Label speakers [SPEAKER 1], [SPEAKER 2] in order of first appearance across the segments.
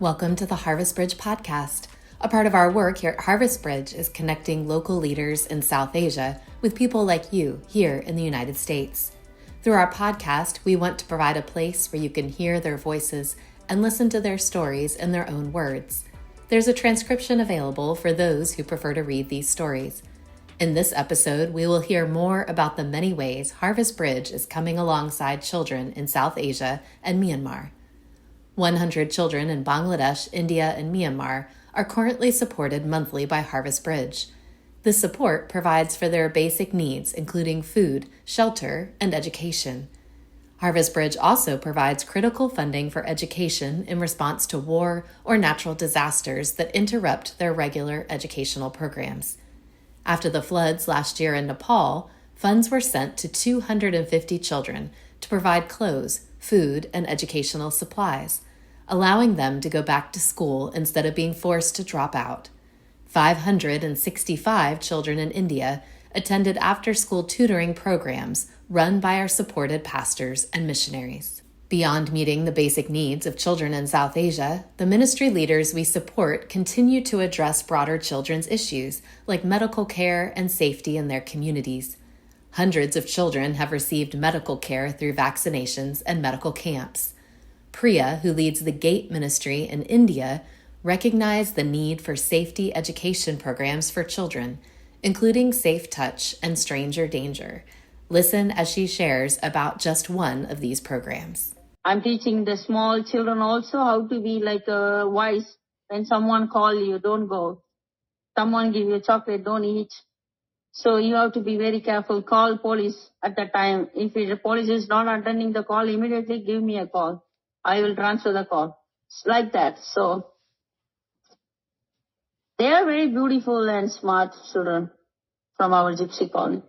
[SPEAKER 1] Welcome to the Harvest Bridge podcast. A part of our work here at Harvest Bridge is connecting local leaders in South Asia with people like you here in the United States. Through our podcast, we want to provide a place where you can hear their voices and listen to their stories in their own words. There's a transcription available for those who prefer to read these stories. In this episode, we will hear more about the many ways Harvest Bridge is coming alongside children in South Asia and Myanmar. 100 children in Bangladesh, India, and Myanmar are currently supported monthly by Harvest Bridge. This support provides for their basic needs, including food, shelter, and education. Harvest Bridge also provides critical funding for education in response to war or natural disasters that interrupt their regular educational programs. After the floods last year in Nepal, funds were sent to 250 children to provide clothes, food, and educational supplies, allowing them to go back to school instead of being forced to drop out. 565 children in India attended after-school tutoring programs run by our supported pastors and missionaries. Beyond meeting the basic needs of children in South Asia, the ministry leaders we support continue to address broader children's issues like medical care and safety in their communities. Hundreds of children have received medical care through vaccinations and medical camps. Priya, who leads the GATE ministry in India, recognized the need for safety education programs for children, including Safe Touch and Stranger Danger. Listen as she shares about just one of these programs.
[SPEAKER 2] I'm teaching the small children also how to be wise. When someone call you, don't go. Someone give you a chocolate, don't eat. So you have to be very careful. Call police at the time. If the police is not attending the call, immediately give me a call. I will transfer the call. It's like that. So they are very beautiful and smart children from our gypsy colony.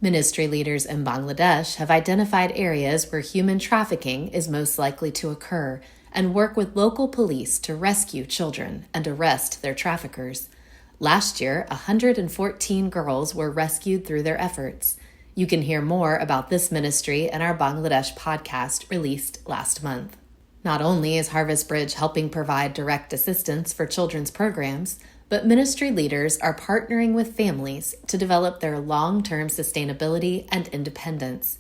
[SPEAKER 1] Ministry leaders in Bangladesh have identified areas where human trafficking is most likely to occur and work with local police to rescue children and arrest their traffickers. Last year, 114 girls were rescued through their efforts. You can hear more about this ministry in our Bangladesh podcast released last month. Not only is Harvest Bridge helping provide direct assistance for children's programs, but ministry leaders are partnering with families to develop their long-term sustainability and independence.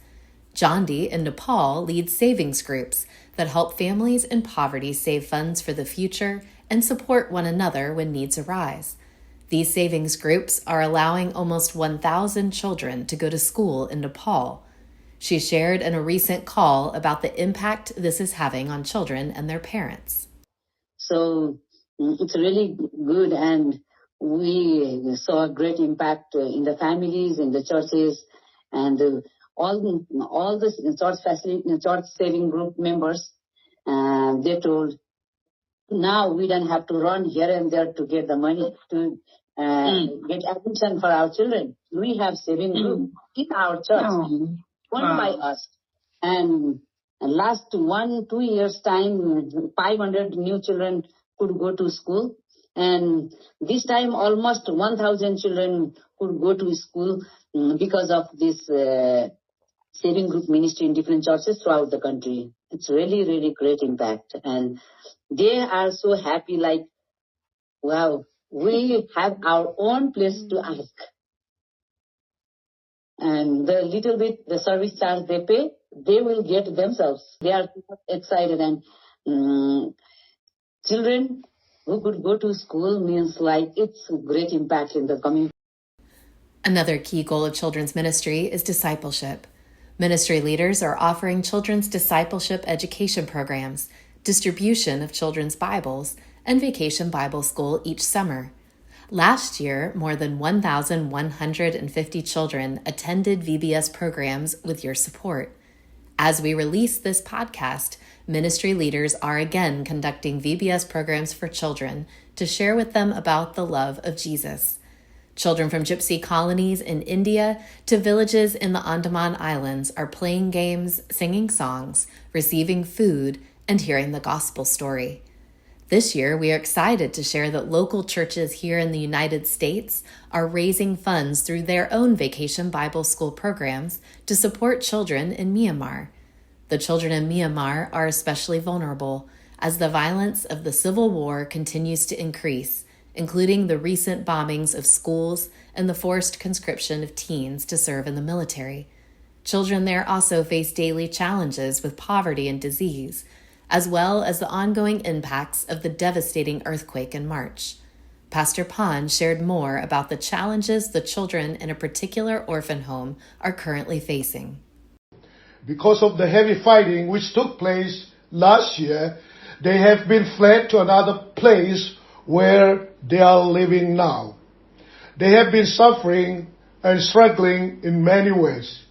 [SPEAKER 1] Jandi in Nepal leads savings groups that help families in poverty save funds for the future and support one another when needs arise. These savings groups are allowing almost 1,000 children to go to school in Nepal. She shared in a recent call about the impact this is having on children and their parents.
[SPEAKER 2] So it's really good, and we saw a great impact in the families, in the churches, and all the church saving group members. They told, now we don't have to run here and there to get the money to get admission for our children. We have saving group in our church, run by us. And last 1-2 years time, 500 new children could go to school. And this time almost 1,000 children could go to school because of this saving group ministry in different churches throughout the country. It's really, really great impact. And they are so happy, like, wow, we have our own place to ask. And the little bit, the service charge they pay, they will get themselves. They are excited, and children who could go to school means like it's a great impact in the community.
[SPEAKER 1] Another key goal of children's ministry is discipleship. Ministry leaders are offering children's discipleship education programs, distribution of children's Bibles, and Vacation Bible School each summer. Last year, more than 1,150 children attended VBS programs with your support. As we release this podcast, ministry leaders are again conducting VBS programs for children to share with them about the love of Jesus. Children from gypsy colonies in India to villages in the Andaman Islands are playing games, singing songs, receiving food, and hearing the gospel story. This year, we are excited to share that local churches here in the United States are raising funds through their own Vacation Bible School programs to support children in Myanmar. The children in Myanmar are especially vulnerable, as the violence of the Civil War continues to increase, including the recent bombings of schools and the forced conscription of teens to serve in the military. Children there also face daily challenges with poverty and disease, as well as the ongoing impacts of the devastating earthquake in March. Pastor Pan shared more about the challenges the children in a particular orphan home are currently facing.
[SPEAKER 3] Because of the heavy fighting which took place last year, they have been fled to another place where they are living now. They have been suffering and struggling in many ways.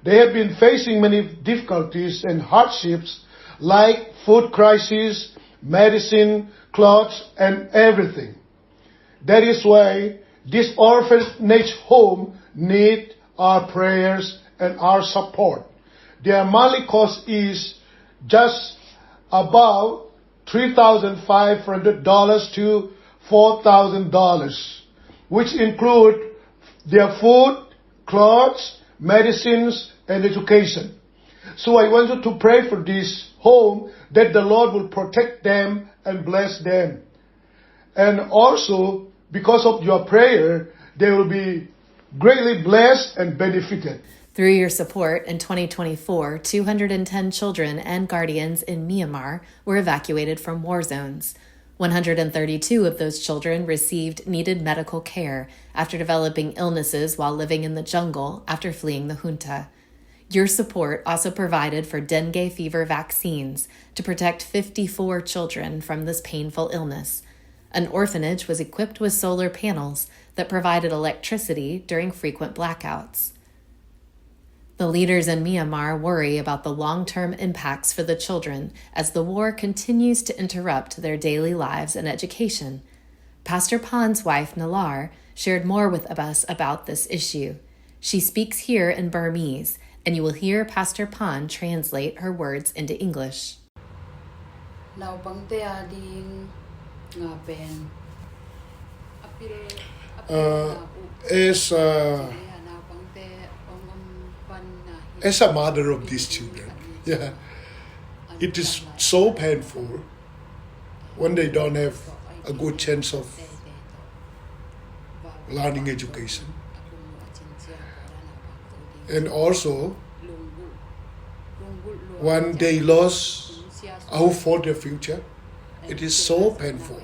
[SPEAKER 3] They have been facing many difficulties and hardships like food crisis, medicine, clothes, and everything. That is why this orphanage home need our prayers and our support. Their monthly cost is just about $3,500 to $4,000, which include their food, clothes, medicines, and education. So I wanted to pray for this home that the Lord will protect them and bless them. And also, because of your prayer, they will be greatly blessed and benefited.
[SPEAKER 1] Through your support, in 2024, 210 children and guardians in Myanmar were evacuated from war zones. 132 of those children received needed medical care after developing illnesses while living in the jungle after fleeing the junta. Your support also provided for dengue fever vaccines to protect 54 children from this painful illness. An orphanage was equipped with solar panels that provided electricity during frequent blackouts. The leaders in Myanmar worry about the long-term impacts for the children as the war continues to interrupt their daily lives and education. Pastor Pan's wife, Nalar, shared more with us about this issue. She speaks here in Burmese, and you will hear Pastor Pan translate her words into English.
[SPEAKER 3] As a mother of these children, it is so painful when they don't have a good chance of learning education. And also, when they lost hope for their future, it is so painful.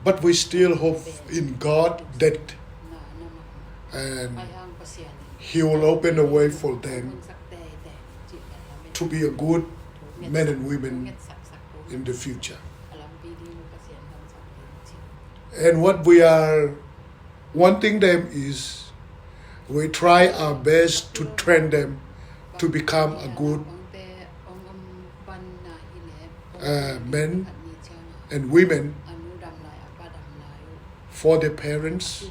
[SPEAKER 3] But we still hope in God that He will open a way for them to be a good men and women in the future. And what we are wanting them is, we try our best to train them to become a good men and women for their parents,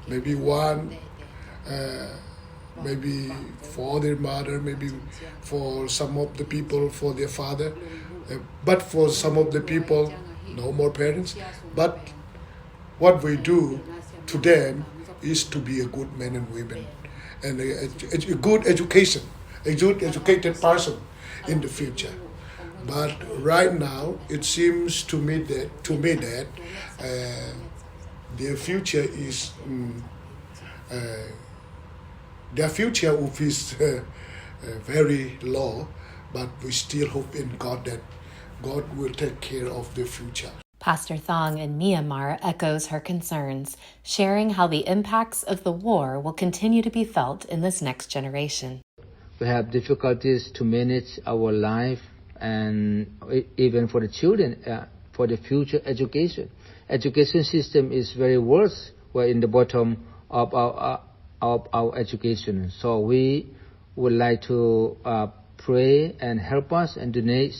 [SPEAKER 3] maybe one, maybe for their mother, maybe for some of the people, for their father, but for some of the people, no more parents. But what we do to them is to be a good man and women, and a good education, a good educated person in the future. But right now, it seems to me that their future is very low. But we still hope in God that God will take care of the future.
[SPEAKER 1] Pastor Thong in Myanmar echoes her concerns, sharing how the impacts of the war will continue to be felt in this next generation.
[SPEAKER 4] We have difficulties to manage our life, and even for the children, for the future education. Education system is very worse. We're in the bottom of our education. So we would like to pray and help us and donate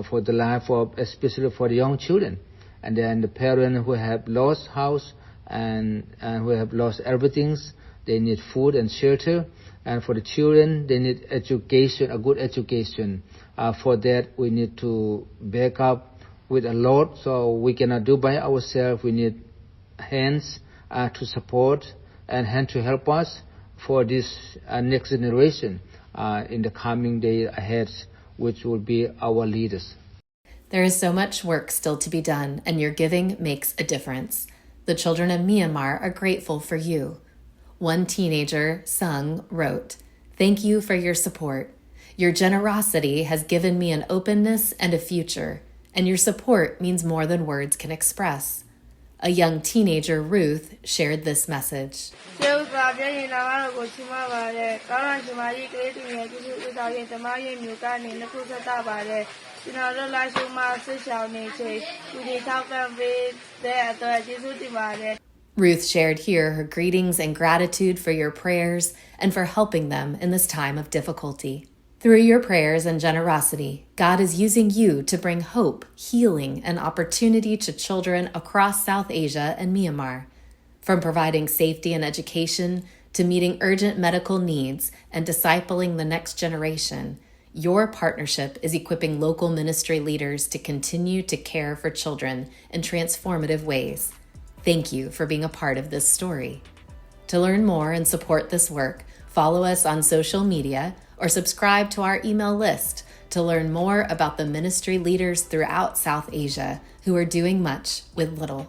[SPEAKER 4] for the life of, especially for the young children. And then the parents who have lost house and who have lost everything, they need food and shelter. And for the children, they need education, a good education. For that, we need to back up with a lot. So we cannot do by ourselves. We need hands to support and hand to help us for this next generation in the coming day ahead, which will be our leaders.
[SPEAKER 1] There is so much work still to be done, and your giving makes a difference. The children of Myanmar are grateful for you. One teenager, Sung, wrote, "Thank you for your support. Your generosity has given me an openness and a future, and your support means more than words can express." A young teenager, Ruth, shared this message. Ruth shared here her greetings and gratitude for your prayers and for helping them in this time of difficulty. Through your prayers and generosity, God is using you to bring hope, healing, and opportunity to children across South Asia and Myanmar. From providing safety and education to meeting urgent medical needs and discipling the next generation, your partnership is equipping local ministry leaders to continue to care for children in transformative ways. Thank you for being a part of this story. To learn more and support this work, follow us on social media or subscribe to our email list to learn more about the ministry leaders throughout South Asia who are doing much with little.